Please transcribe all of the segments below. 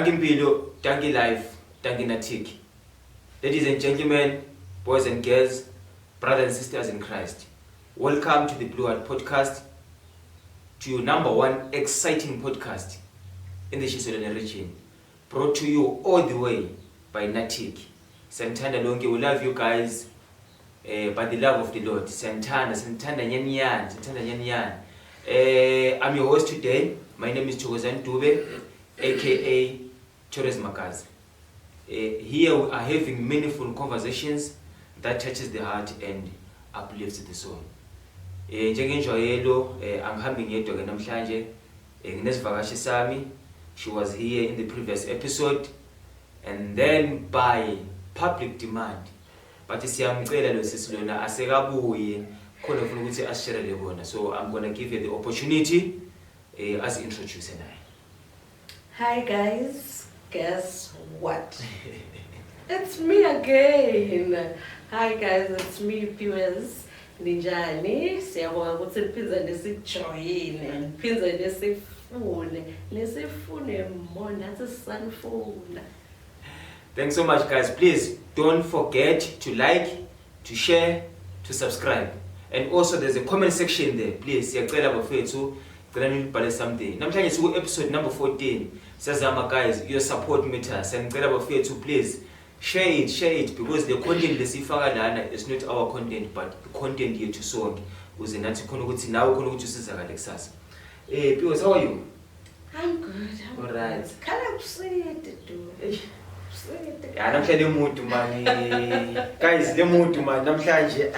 Dankie Mpilo, Dankie Life, Dankie Natik. Ladies and gentlemen, boys and girls, brothers and sisters in Christ, welcome to the Blue Heart Podcast, to your number one exciting podcast in the Shiselane region, brought to you all the way by Natik. Santana Longe, we love you guys by the love of the Lord. Santana Nyanyan. I'm your host today. My name is Chokozan Dube, aka Chores Makazi. Here we are having meaningful conversations that touches the heart and uplifts the soul. Njengenjwayelo, angihambi ngedwa ke namhlanje. Nginesivakashi sami. She was here in the previous episode, and then by public demand, but siyamcela lo sisilona asekabuye khona ufuna ukuthi ashare lebona. So I'm going to give you the opportunity as introduce and Hi guys, guess what? It's me again. Hi guys, it's me viewers. Ninjani, siyabonga ukuthi niphinza nisijoyine, niphinza nisifune more nathi sanifuna. Thanks so much, guys. Please don't forget to like, to share, to subscribe. And also there's a comment section there. Please, siyacela bafethu, cela nibhale something. Namhlanje siku episode number 14. Siyazama guys, your support meter. Siyacela bafethu, please share it because the content lesifaka lana is not our content but the content yethu sonke. Uze nathi khona ukuthi nawe khona ukuthi usizakale kusasa. Pios, how are you? I'm good. All right. Khala kusete do. Ya namhlanje lemuntu mani. Guys, lemuntu mani namhlanje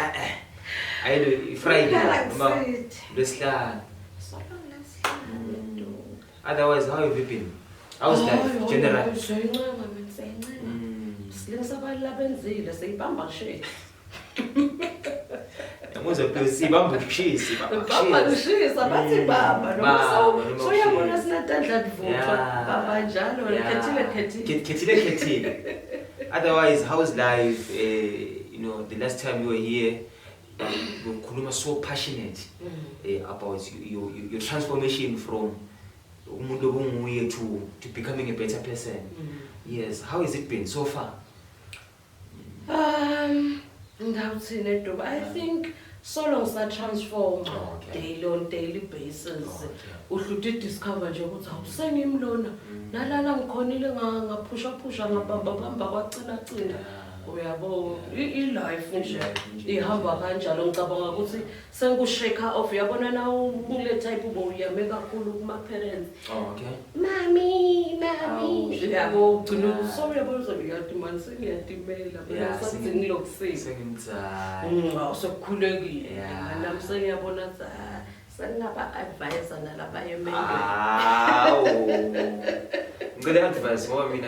ayido Friday noma lesihlanu. Otherwise, how have you been? How's life general? Silingsabalabenzile siyibamba shit. Yamuzo phela sibamba ukushisa, bamba kushisa bathi baba noma so yabona sinatandla dvuthwa baba njalo khethile. Otherwise, how's life? You know, the last time you were here, you were so passionate about your transformation from umuntu obunguye to becoming a better person. Yes, how has it been so far? I think so long as I transform daily on daily basis. Uhlute discover nje ukuthi awusengimlona nalala ngikhonile ngaphusha ngabamba kwacina. Uyabo life nje ihamba kanjalo ngicabanga ukuthi sengikushake off yabona na ule type ubuyame kakhulu kuma parents. Mami yabo ugcina sorry yabo uzobiyadimana sengiyatimela mina sathi ngilokusisa Sengimtsala. Awusokukhulekile nami sengiyabona sengaba advisor nalaba yemele. Ngicela advice ngoba mina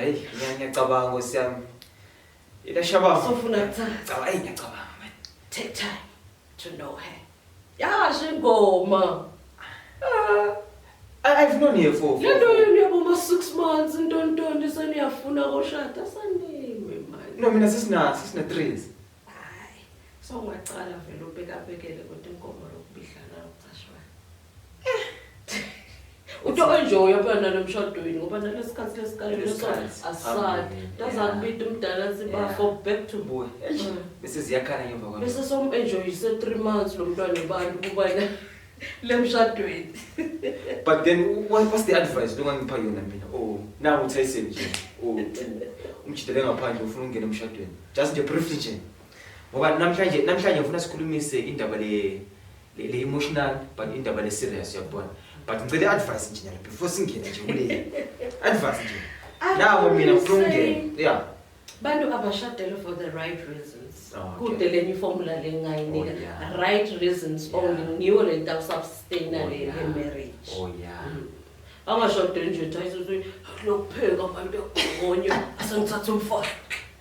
ngiyacabanga ngosiyami. Shabam. So take time to know her. Yeah, she go, ma. I've known her for. You know you about 6 months and don't this and you funa go shata Sunday, man. No, mina sisina 3. Hayi. So ngaqala vele ubhekabhekele kodwa inkomo lokubihlana ukucashwa. Uto-enjoy phela nalomshadweni ngoba nalesikhathi asad tazakubita umdala siba for back to boy bese ziyakhala ngemva kwami bese som-enjoy 3 months lo mntwana abantu kubana lemshadweni. But then what's the advice ngangipha yona mina now uthayise nje umjidele ngaphandle ufuna ungena emshadweni just nje briefly nje ngoba namhlanje ngifuna sikhulumise indaba le emotional but indaba le serious yabona. But ngicela advice nje nyalo before singena nje kule advice nje nawo mina ufuna yeah bantu abashadele for the right reasons kude lenye formula lengayinika right reasons only niyo lento usustain le marriage. Angashadele nje thayiso lokupheka abantu egonyo asengithatha umfana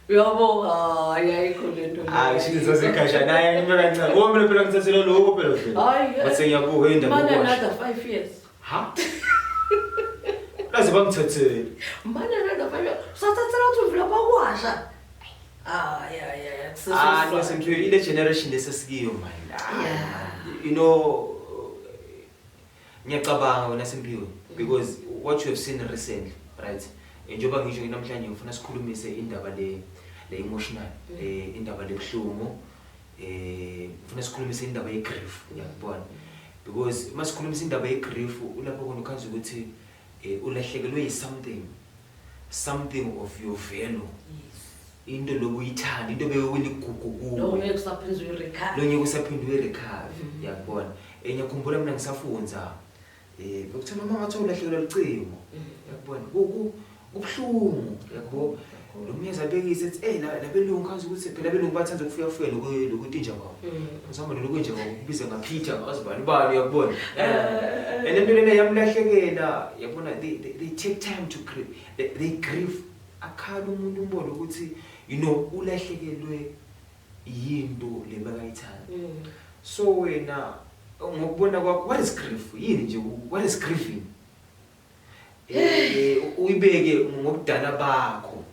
yabo ayikho lento shinizo sekhasha naye ngikancane ngoba phela ngithathela lokho phela bathi ngiyabuka indaba mana another 5 years laze bangithathele mana another 5 years sathathela ukuthi uvula bakwasha no simply ile generation lesesikiyo man you know ngiyacabanga wena Simpiwe because what you have seen recently right njengoba ngisho namhlanje ngifuna sikhulumise indaba le emotional indaba lebuhlungu ngifuna sikhulumise indaba ye-grief uyabona because masikhulumisa indaba ye-grief ulapho khona ukhanza ukuthi ulahlekelwe something of your value into lokuyithanda into bewuyigugu kuwe lo ngeke usaphinde uyirecover uyabona ngiyakhumbula mina ngisafunza bekuthiwa mama ngathi ulahlekelwe licingo uyabona kubuhlungu yabo lo myeza bekise ethi labelungu khanza ukuthi phela belungu bathanda ukufuyafuyela lokutinja kwabo ngizama lokwenje ngokubiza ngaPeter azibani uyabona lento lena yamlahlekela yabona they take time to grieve they grieve akhala umuntu umbone ukuthi ulahlekelwe yinto lebakayithanda so wena ngokubona kwakho what is grief yini nje what is grieving uyibeke ngokudala bakho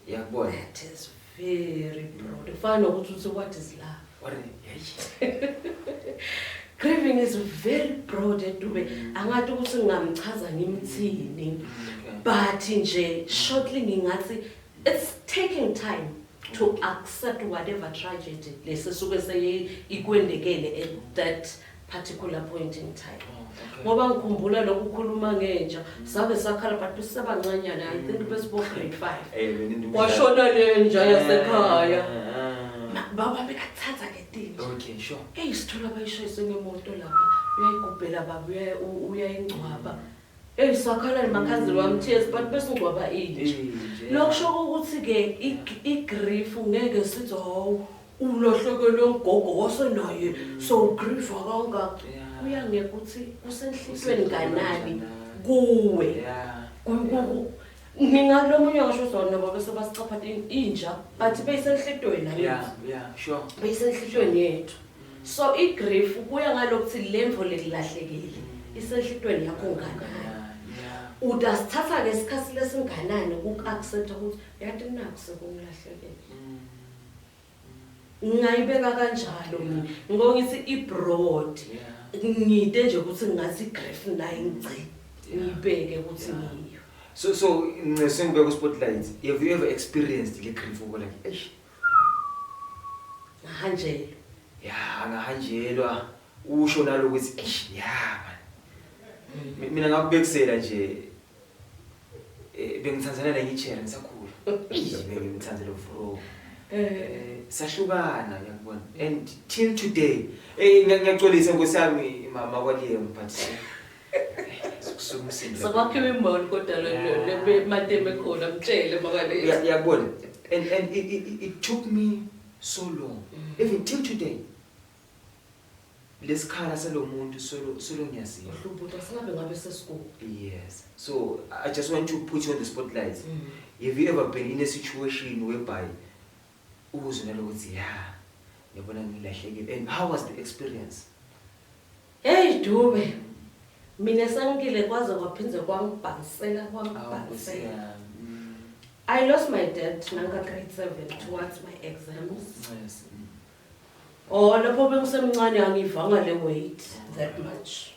yakubona that is very broad ufana ukuthi what is love grieving is very broad Dube angathi ukuthi ngingamchaza ngimthini but nje shortly ngingathi it's taking time to accept whatever tragedy lesesuke seyikwendekele at that particular point in time ngoba ngikhumbula lokukhuluma ngenja sabe sakhala but sisabancanyana I think besibo grade 5 washona lenja yasekhaya baba bekathatha ngetinja okay sure sithola bayishayise ngemoto lapha uyayigubhela baba uyayingcwaba sakhala makhazini wami tears but bese ngcwaba inja lokusho ukuthi ke igrief ngeke sithi ulahlekelwe ngogo wasenaye so grief akanga uyangeke ukuthi kusenhlizweni kanani kuwe ngingalomunye ngisho sona baba bese basicaphatha inja but beyisenhlitweni nayo sure beyisenhlitweni yethu so igrief kuya ngalokuthi lemvo lekulahlekile isenhlitweni yakho kanani udasithatha ke isikhathi lesinganani ukuaccept ukuthi yathi nakuse kumlahlekele ngayibeka kanjalo mina ngongithi ibroad ngide nje ukuthi ngathi grief nayi ngibeke ukuthi ngiyo so ngisengibeka spotlight have you ever experienced le grief okola ngahanjelwa ngahanjelwa usho nalo ukuthi mina ngakubekisela nje bengithandzana nangichere ngisakhula bengithandzela ufro sahlukana yakubona and till today ngiyaxolisa nkosami mama kwaliye ngiphathise so kwakhiwe imbono kodwa le mateme khona mtshele makale yakubona and it took me so long even till today lesikhala salomuntu solo ngiyaziyo uhlupho singabe ngabe sesikole yes so I just want to put you on the spotlight have you ever been in a situation whereby uzwe nalokuthi yabona ngilahlekile and how was the experience Dube mina sangile kwaze kwaphinze kwangibhanisela I lost my dad nanga grade 7 towards my exams yes lapho bengisemncane angivanga le weight that much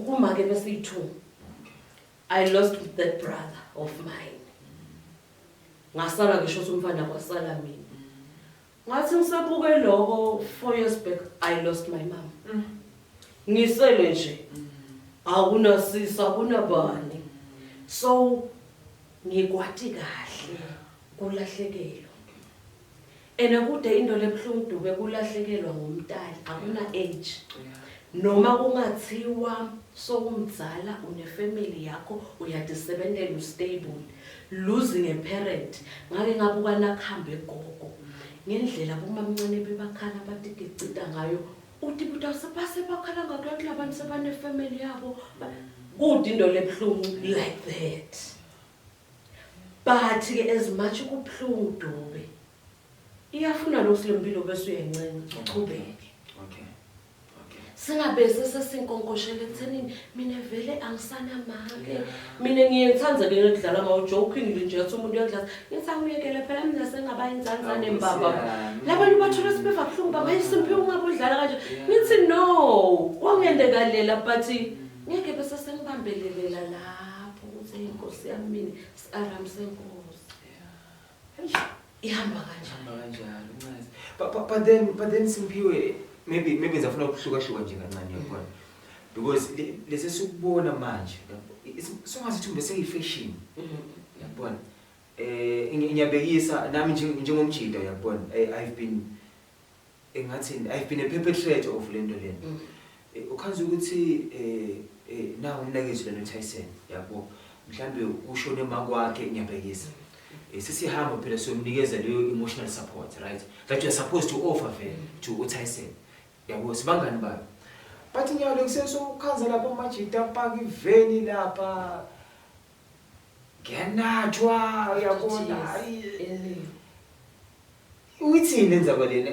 kuma ke bese 2 I lost that brother of mine ngasala ngisho umfana kwasala mina ngathi ngisabuke lokho 4 years back I lost my mom ngisele nje akunasisa kunabani so ngikwati kahle kulahlekelwa kude into lebhlungu Dube kulahlekelwa ngumntali akuna age noma kungathiwa sokumdzala unefamily yakho uyadisebentela stable losing a parent ngake ngabuka nakhambe egogo ngendlela bomamncane bebakhala batigicita ngayo uthi buta sepase bakhala ngakho labantu sebane family yabo kude into lebhlungu like that but ke as much kubhlungu Dube iyafuna losilempilo bese uyencenga uqhubeke singabe sesinkonkoshela ekuthenini mina vele angisana make mina ngiyengithanza ke ngidlala ngawo joking nje yathi umuntu uyadlala ngisangiyekela phela mina sengaba inzanza nembaba labantu bathola sibeva kuhlungu baba isimpi ungabudlala kanje ngithi no kwangende kalela but ngeke bese sengibambelelela lapho ukuthi inkosi yami mina siaram senkosi ihamba kanjalo uncazi but then Simphiwe maybe ngizafuna ukuhluka nje kancane yabona because lesi sikubona manje songathi thumbe seyifashion yabona ngiyabekisa nami njengomjida yabona I've been a perpetrator of lento lena ukhanza ukuthi na umnakethu leno Tyson yabo mhlambe ushone emakwakhe ngiyabekisa sisihamba phela somnikeza leyo emotional support right that you are supposed to offer to Tyson yabo sibangani bayo but nyalo kuseso ukhanza lapha amajida apaka iveni lapha ngiyanathwa uyabona uthini lenza kwalena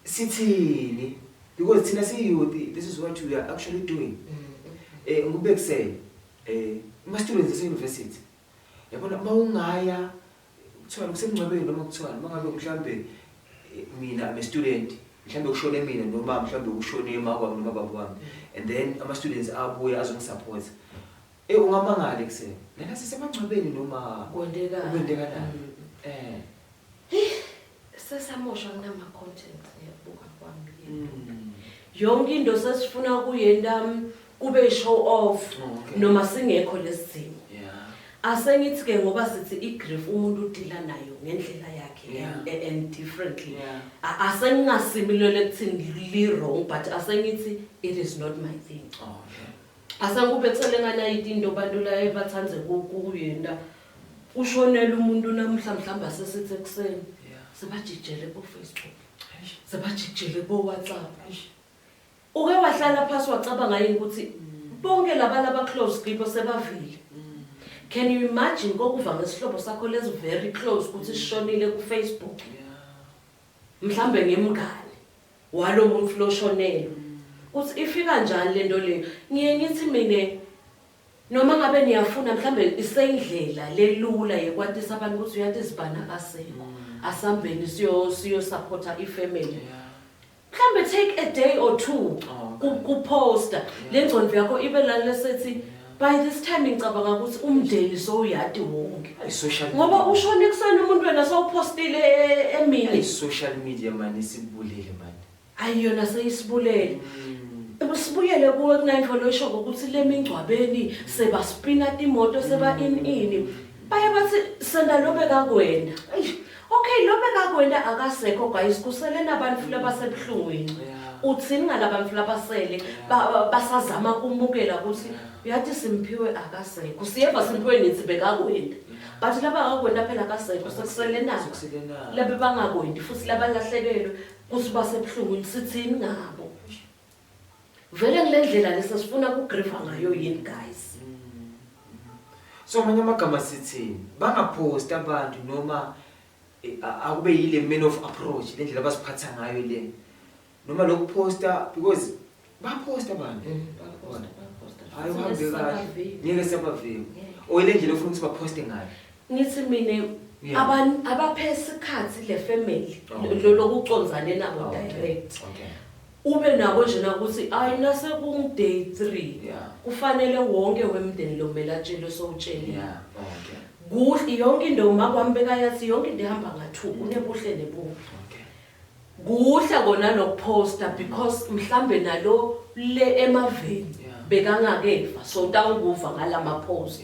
sithini because thina siyouth this is what we are actually doing ngubekisele ma students e university yabona mawungaya kuthiwa kusemncwabeni noma kuthiwa mangabe mhlambe mina am a student mhlambe kushone mina noma mhlambe kushone emakwami noma baba wami and then ama students abuya azongisupport ungamangale kusena lena sisemncwabeni noma kwendekana sesamosha kunama content yabuka kwami yonke into sesifuna kuyenda kube show off noma singekho lesimo asengithi ke ngoba sithi igrief umuntu udila nayo ngendlela yakhe and differently asengasimilele kuthini li wrong but asengithi it is not my thing asangubethele ngana into bantu la ebathanze kuyenda ushonela umuntu namhlanje asesithi ekseni sebajijele ku Facebook sebajijele ku WhatsApp uke wahlala phansi wacabanga yini ukuthi bonke laba close people sebavile. Can you imagine ngokuva ngesihlobo sakho lezi very close ukuthi sishonile ku Facebook mhlambe ngemngane walo muntu lo shonela uthi ifika njani lento leyo ngithi mina noma ngabe niyafuna mhlambe iseyindlela lelula yekwatisa abantu ukuthi uyathi sibana kasekho asambeni siyo supporta ifamily mhlambe take a day or two ku poster lengcondo yakho ibe la lesethi by this time ngicabanga ukuthi umndeni so uyadi wonke ngoba ushone kusana umuntu wena so postile emini social media man isibulele man ayiyona seyisibulele sibuyele kuwe kunayinfolosho ukuthi le mingcwabeni seba spinat imoto seba in baye bathi senda lobe kakwenda okay lobe kakwenda akasekho guys kusele nabantu labasebhlungwini uthini ngalabantu labasele basazama kumukela ukuthi uyathi Simphiwe akasekho siyeva Simphiwe nithi bekakwenda but laba akakwenda phela akasekho sekusele nazo laba bangakwendi futhi laba lahlekelwe kuthi basebhlungwini sithini ngabo vele ngilendlela lesifuna kugrifa ngayo yini guys so manje amagama sithini bangapost abantu noma akube yile man of approach lendlela abasiphatha ngayo le noma lokuposta because baposta abantu hayi uhambe kahle ngeke sebavike oyilendlela ofuna ukuthi baposte ngayo ngithi mina abantu abaphesa ikhathi le family lokuconzane nabo direct ube nako nje ukuthi ayinase ku day 3 kufanele wonke wemndeni lo melatshelo sowutshela kuhle yonke into makwambeka yathi yonke into ehamba ngathuku unebuhle nebubi kuhle kona nokuposta because mhlambe nalo le emaveni bekangakeva so tawukuva ngalama post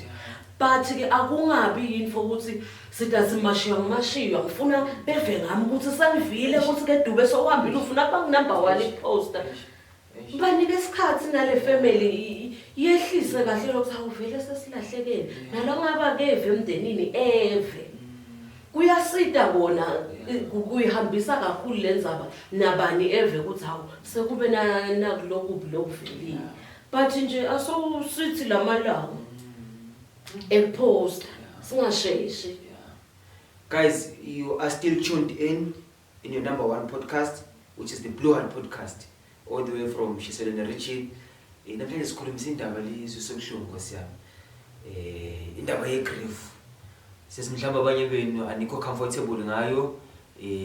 but ke akungabi info ukuthi sidazimashiya ngifuna beve ngami ukuthi sangivile ukuthi ke Dube sohambile ufuna kuba number 1 iposter banike isikhathi nale family yehlise kahle ukuthi awuvele sesilahlekene nalo ngaba keve emndenini eve kuyasida bona kuyihambisa kakhulu lenzaba nabani eve ukuthi hawu sekube nakulokubi lokuveli but nje aso sithi lamalanga post singasheshi. Guys, you are still tuned in your number 1 podcast, which is the Blue Heart Podcast, all the way from Shiselena Richie. Namhlanje sikhulumisa indaba lezi sobuhlungu Nkosi yami. Indaba yegrief. Sesimhlamba abanye benu anikho comfortable ngayo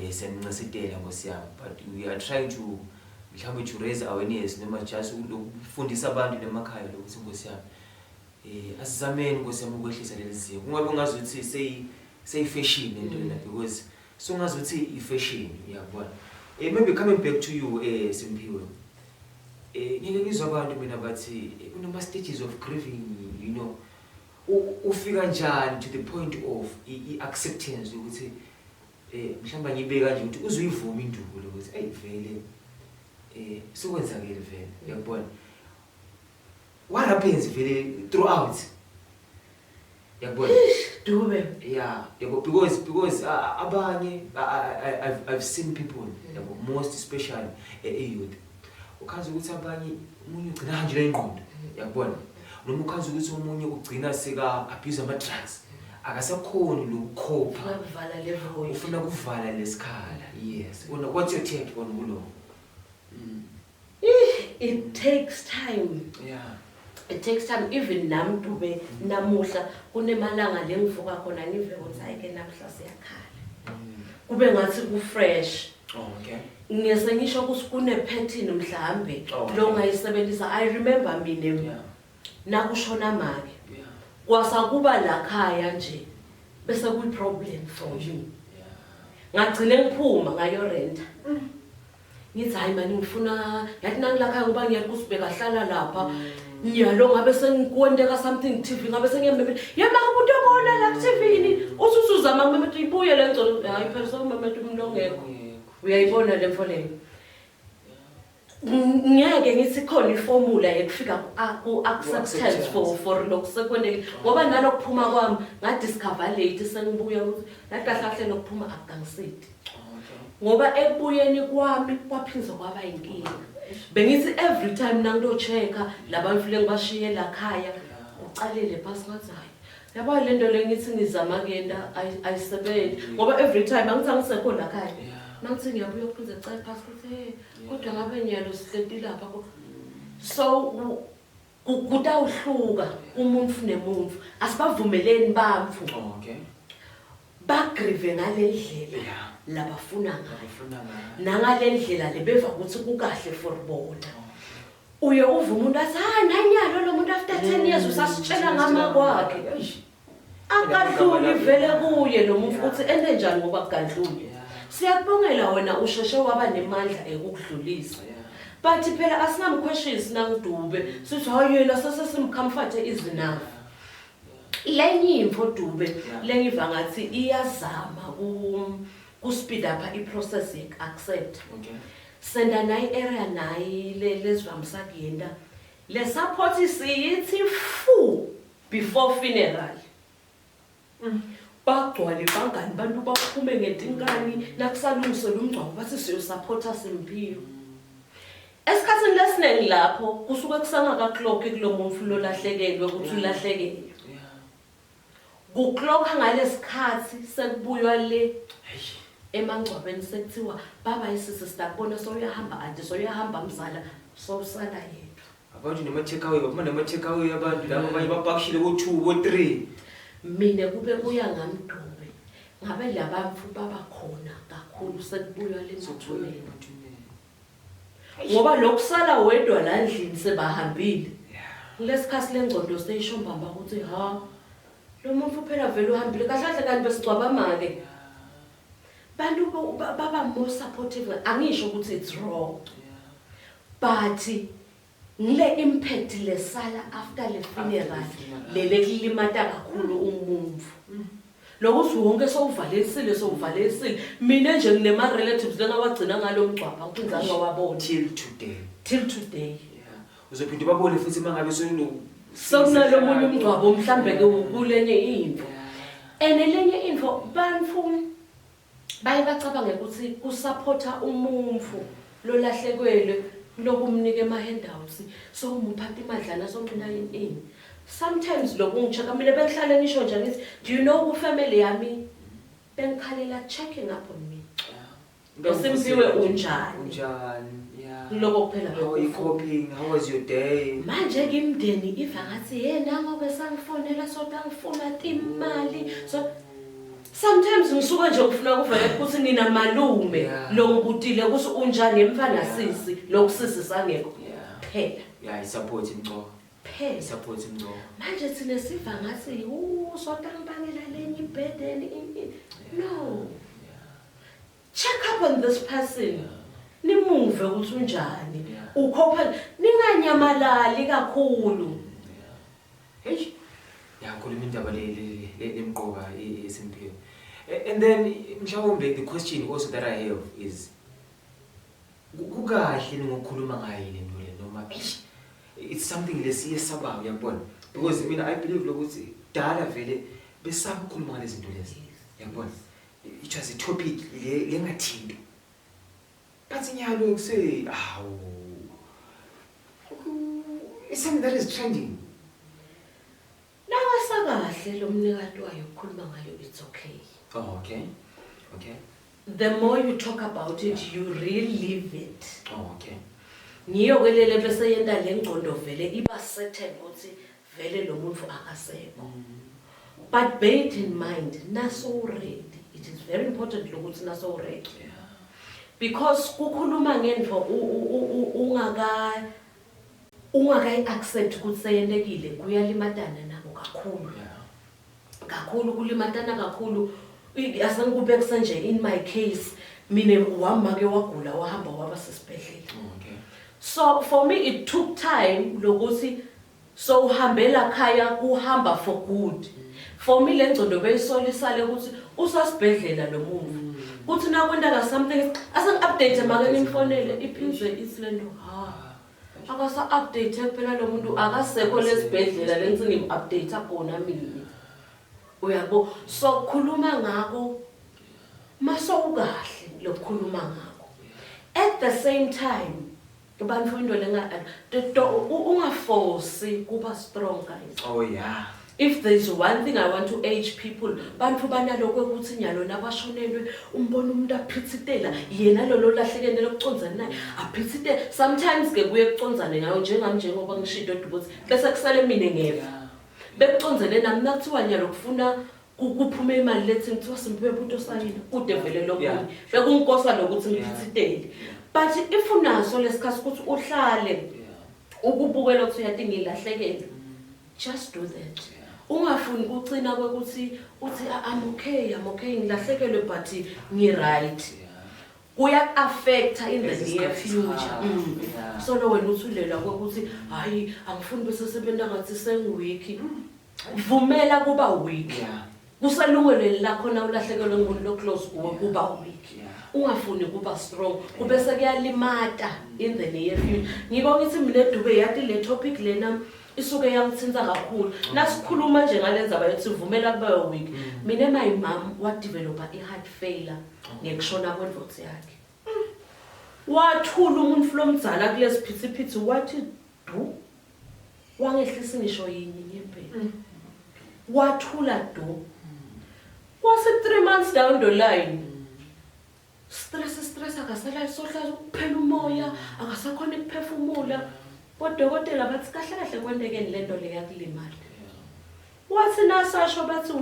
senincesidela Nkosi yami, but we are trying to mhlawumbe to raise awareness noma just ukufundisa abantu nemakhaya lokuthi Nkosi yami asizameni Nkosi yami ukwehlisa leli zinga kungabe ungazuthi say fashion into lena because so ungazuthi I fashion uyabona maybe coming back to you Simphiwe ngike ngizwa abantu mina bathi kunama stages of grieving you know ufika njani to the point of acceptance ukuthi mhlawumbe ngibeka nje ukuthi uzuyivuma indulo ukuthi vele sokwenzakile vele uyabona what happens vele throughout uyabona Dube yeah yabo because abanye I've seen people yabo most especially youth ukhaza ukuthi abanye umunye ugcina kanjela ingqondo uyabona noma ukhaza ukuthi umunye ugcina seka abuse ama drugs akasakhoni lokukhopha ukuvala le void ufuna kuvala lesikhala yes what's your take on ulo it takes time it takes time even nami Dube namuhla kunemalanga lengivuka khona ngive ukuthi ayike namhla siyakhala kube ngathi ku fresh okay ngiyese ngisho ukuthi kune pattern mhlambe lo ngayisebenzisa I remember mina nakushona make kwasakuba la khaya nje bese kuyi problem for me ngagcine ngiphuma ngayo rent ngithi hayi manje ngifuna yathi nangilakhaya ngoba ngiyakusibeka hlala lapha nyalo ngabe sengikwendeka something TV ngabe sengiyembe yema umuntu obona la ku TV ni usuzama ngomama ibuye lento hayi phela so mama umlongeko uyayibona le mfoleni ngeke ngithi khona iformula yekufika ku acceptance for lokusekwendeke ngoba nalokuphuma kwami nga discover late sengibuya ukuthi laqahlahle lokuphuma akangisidi ngoba ekubuyeni kwami kwaphinza kwaba inkinga bengithi every time nangiyochecka labamfile ngibashiye la khaya uqalele phasi ngathi hayi yaba lento lengithi ngizama kuyenda ayisebenzi ngoba every time angithi angisekho la khaya nangithi ngiyabuya ukuphinza ecala phasi ukuthi kodwa ngabe nyalo sihleli lapha so kutawuhluka umuntu nemuntu asibavumeleni bamfu okay bagrive ngalendlela labafuna ngayo nangalendlela lebeva ukuthi kukahle for bona uye uva umuntu athi nanyalo lo muntu after 10 years usasitshela ngama kwakhe akadluli vele kuye lo muntu futhi ende njani ngoba akadluli siyakubongela wena usheshe waba nemandla ekukudlulisa but phela asinam questions nangidube sithi hayela sesimcomforte izinafu lenye info Dube lengiva ngathi iyazama ku speed up I process yek accept okay senda nayi area nayi lezivamisa kuyenda le support isiyithi fu before funeral bagcwale bangani bantu baphume ngetinkani nakusalungiswa lumgcwabo bathi siyo supporta Simphiwe esikhathini lesiningi lapho kusuke kusanga clock kulomuntu lo lahlekelwe ukuthi ulahlekelwe kuclock ngalesikhathi sekubuywa le emangcwabeni sekuthiwa baba isisi sitabona so uyahamba ade so uyahamba mzala so usala yethu abantu nema check away baba nema check away abantu labo abanye bapakishile ko2 ko3 mina kube kuya ngamdube ngabe labamfu baba khona kakhulu sekubuywa le mthumeni ngoba lokusala wedwa la endlini sebahambile lesikhathi lengcondo seyishombamba ukuthi ha lo muntu phela vele uhambile kahle kanti besicwaba make bantu baba more supportive angisho ukuthi it's wrong but ngile impact lesala after le funeral lele kulimata kakhulu umuntu lokuthi wonke sowuvalesile mina nje nginema relatives lengawagcina ngalomgcwaba ukwenzanga ngawabona till today uzophinda babone futhi mangabe sokunalo munye umgcwabo mhlambe ke kulenye info enenye info bantu bayibacabanga ukuthi kusupporta umuntu lo lahlekwele lokumnika ema-handouts so umuphatha imadlana somphinda yini sometimes lokhu ngicheka mina bengihlale ngisho nje ngithi do you know family yami bengikhalela checking up on me Simphiwe unjani lokho kuphela how are you coping how was your day manje ke imndeni iva ngathi yena ngobe sangifonela sodwa ngifuna imali so sometimes ngisuka nje ukufuna kuvela ukuthi nina malume lo ngibutile ukuthi unjani emfana sisi lokusisi sangekho phela I support imco phela support imco manje thina siva ngathi sota ngibangela lenye ibhedeni no check up on this person nimuve ukuthi unjani ukhopha ninganyamalali kakhulu hey yakhuluma indaba lemqoka eSimphiwe. And then mhlawumbe the question also that I have is kukahle ngokukhuluma ngayo le nto le noma it's something lesiyesabayo yabona because I believe lokuthi dala vele besaba ukukhuluma ngalezi zinto lezi yabona it was a topic lengathinto but nyalo ukuse it's something that is trending. Kahle lo mnikati wayo ukukhuluma ngayo it's okay. Oh, okay. The more you talk about it, you really live it. Oh, okay. Ngiyo kelele bese yenda lengcondo vele iba certain ukuthi vele lo muntu akasekho. But bear it in mind, naso ready. It is very important ukuthi naso ready. Because kukhuluma ngendvo ungaka accept ukuthi seyendekile kuyalimatana nabo kakhulu. Kakhulu kulimatana kakhulu asengikubekisa nje in my case mina wami make wagula wahamba waba sesibhedlela. So for me it took time lokuthi so uhambela khaya kuhamba for good. For me lengcondo beyisolisale ukuthi usasibhedlela lo muntu kuthi nakwenda ka something asangi update make ngimfonele iphinze isilendo akasa update phela lo muntu akasekho lesibhedlela lengitsi ngim update khona mina uyabo so khuluma ngako maso ukahle lokukhuluma ngako at the same time abantu into lenga ungaforce kuba strong guys. Oh yeah. If there is one thing I want to urge people, bantu banaloko ukuthi nyalo nabashonelwe umbona umuntu aphithitela yena lo lahlekene lokuconzana naye aphithite sometimes ke kuye kuconzane ngayo njengoba ngishito ukuthi bese kusale mina ngefa bekuconzene nami nakuthiwa nyalo kufuna kuphume imali lethi ngithiwa Simphiwe buto sayini kude vele lokho bekunkosa lokuthi ngiphithitele but if unaso lesikhathi ukuthi uhlale ukubukela ukuthi uyadinga ilahlekene just do that. Ungafuni ukucina kwekuthi uthi I'm okay ngilahlekelwe but ngi-right. Kuya affect in the near future. So lo wena uthulela kwekuthi hayi angifuni bese sebenza ngathi sengiweak. Vumela kuba weak. Kusalungelo lakho na ulahlekelwe ngumuntu lo close kuwe kuba weak. Ungafuni kuba strong. Kube sekuyalimata in the near future. Ngiko ngithi mina Dube yathi le topic lena isuke yangithinta kakhulu nasikhuluma nje ngalenza bayothi vumela kube weak mina my mom wa develop heart failure ngekushona kwendvodza yakhe wathula umuntu flomdzala kulesi phithiphithi wathi du wangehlisa ngisho yinye ngempela wathula du kwase 3 months down the line stress akasala sohlala ukuphela umoya akasakhona ukuphefumula bodokotela bathi kahle kwendekeni lento le yakulimala wathi nasasho bathi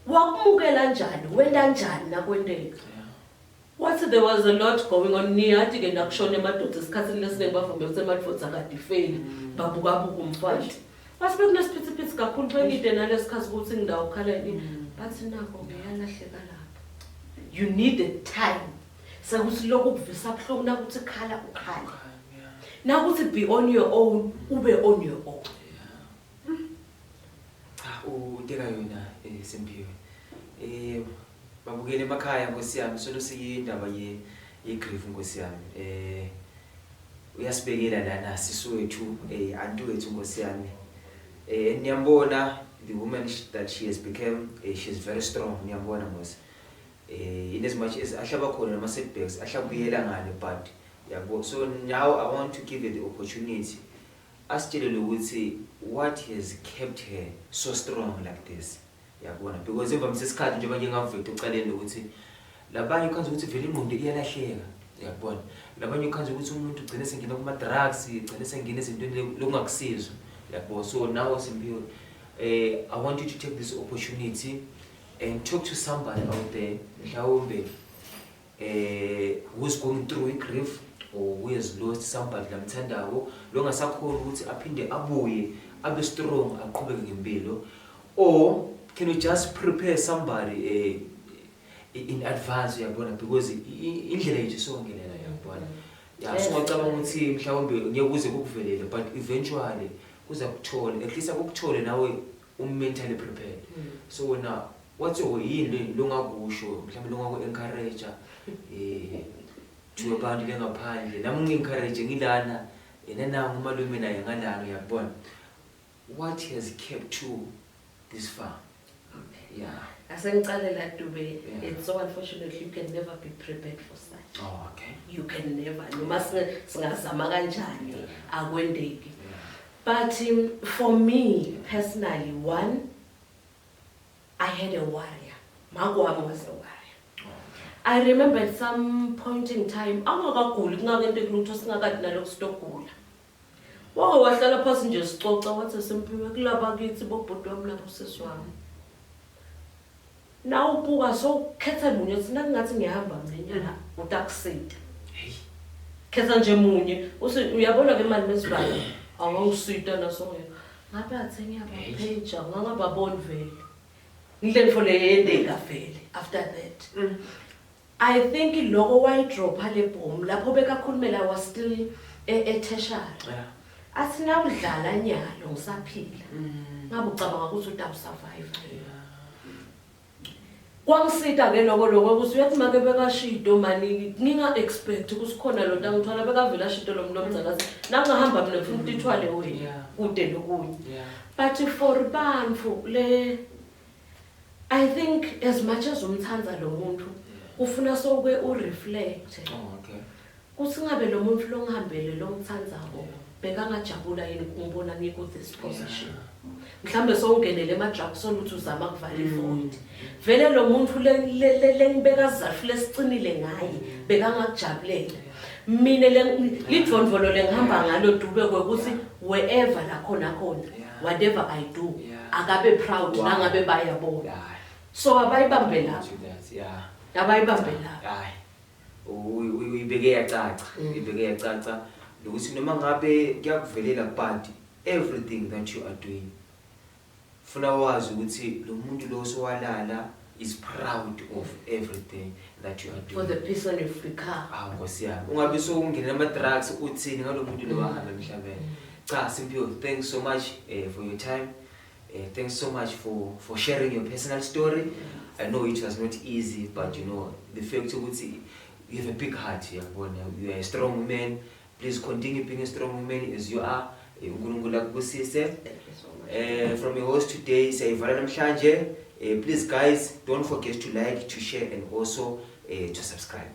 wakumukela njani wenda njani nakwendeka wathi there was a lot going on niyathi ke nakushona emadoda esikhathini lesiningi bavumbe ukuthi emadvodza akadifeli babuka umfati wasibe kunesiphithiphithi kakhulu bengide nalesikhathi ukuthi ngindawo khaleni bathi nako ngiyalahleka lapha you need a time sekuthi lokho kuvisa buhlungu nakuthi khala ukhala now to be on your own, ube on your own. Udeka yona Simphiwe. Babukele emakhaya Nkosi yami solo siyindaba ye-grief Nkosi yami. Uyasibekela lana siswethu antu wethu Nkosi yami. Niyambona the woman that she has become, she is very strong niyambona Nkosi. In as much as ahlaba khona nama setbacks ahlabuyela ngale but so now I want to give you the opportunity. Ask Chile what has kept her so strong like this. Because if I'm just cutting to Calendar, labanye ukhanze ukuthi vele ingqondo iyalahleka yabona labanye ukhanze ukuthi umuntu ugcine sengena kuma drugs ugcine sengena ezintweni lokungakusizwa yabo. So now Simphiwe, I want you to take this opportunity and talk to somebody out there who's going through a grief or who has lost somebody lamthandayo lo ngasakhona ukuthi aphinde abuye abe strong aqhubeke ngempilo, or can you just prepare somebody in advance uyabona, because indlela yethu songelela uyabona. Yeah, so ngicabanga ukuthi mhlawumbe ngeke kuze kukuvelele, but eventually kuza kuthola, at least akukuthole nawe mentally prepared. So wena what's your yini lo ngakusho mhlawumbe lo ngaku encourage to abantu lengaphandle nami ngi-encourage ngilana nangu umalume naye ngalana uyabona. What has kept you this far? Okay. Yeah. Asengicalela Dube, it's so unfortunate you can never be prepared for such. Oh, okay. You can never. Noma singazama kanjani akwendeki. But for me personally, one, I had a warrior. Magwami was a warrior. I remember at some point in time, angakaguli kungakento kulutho singakade nalokho sitogula. Wake wahlala phansi nje sicoca wathi sempiwe kulaba kithi bobhuti wami lapho sesiwami. Na ubuka so khetha munye uthi ngathi ngihamba ngenyanga utakusida. Khetha nje munye uyabona ke manje mesibalo awusita nasonke. Ngabe athenga page ngangababoni vele. Ngile mfo le yendeka vele after that. I think lokho wayidrop le bomb lapho bekakhulumela was still a tertiary. Yeah. Athi na udlala nyalo ngisaphila. Ngabe ucabanga ukuthi uta survive. Kwangisida ke lokho ukuthi uyathi make bekashido mani nginga expect ukuthi khona lo nto ngithola bekavela shido lo muntu omzalazi nangahamba mina ngifuna ukuthi ithwale wena kude lokunye. But for bantu le I think as much as umthanza lo muntu ufuna soke ureflect. Oh, okay. Kuthi ngabe lo muntu lo ngihambele lo ngithanzako bekangajabula yini ukumbona ngiko this position. Mhlambe sowungenele ema drugs oluthi uzama ukuvala ivoid. Vele lo muntu le ngibeka sizafule sicinile ngaye bekangakujabulela. Mina lidvondvolo lengihamba ngalo Dube kwekuthi wherever la khona whatever I do akabe proud nangabe bayabona. So abayibambe lapho. Yeah. Abayibambe lapho. Hayi. Uyibeke yacaca ukuthi noma ngabe kuyakuvelela but everything that you are doing funa wazi ukuthi lo muntu lo sowalala is proud of everything that you are doing for the person you've become. Nkosi yami ungabe sowungena ama drugs uthini ngalo muntu lo wahamba emhlabeni. Cha Simpiwe, thanks so much for your time. Thanks so much for sharing your personal story. I know it was not easy, but you know the fact that you have a big heart. You are a strong woman. Please continue being a strong woman as you are. From your host today, Sayivara Namhlanje. Please guys, don't forget to like, to share, and also to subscribe.